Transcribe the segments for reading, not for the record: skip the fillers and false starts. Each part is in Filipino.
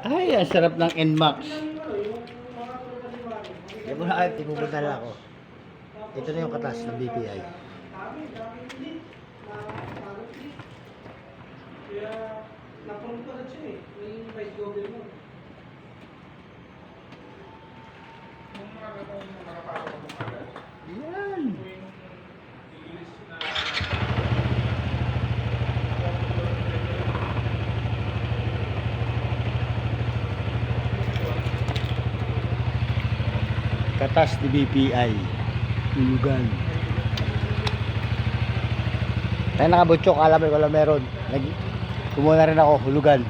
Ay, ang sarap ng NMAX. Hindi mo na ayot, pupunta na ako. Ito na yung katas ng BPI. Yan. Katas ni BPI. Hulugan. Tayo nakabutsok, alam mo wala meron. Kumuha na rin ako, hulugan.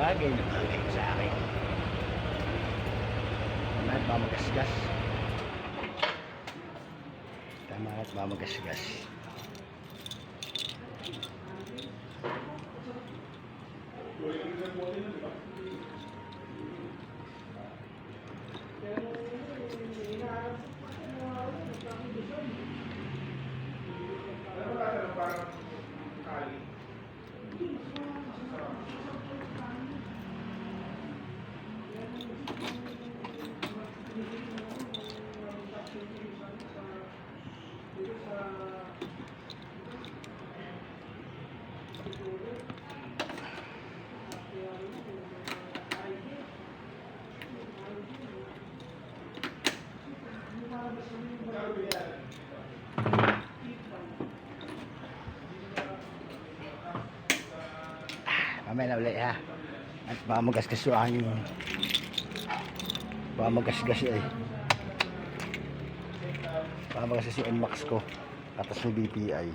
Bagay na bagay sa akin. Tama at mamagasgas. Tama at mamagasgas. Mamaya na ulit ha. At baka magasgas yung aking baka magasgas eh. Baka magasgas yung NMAX ko. Katas ng BPI.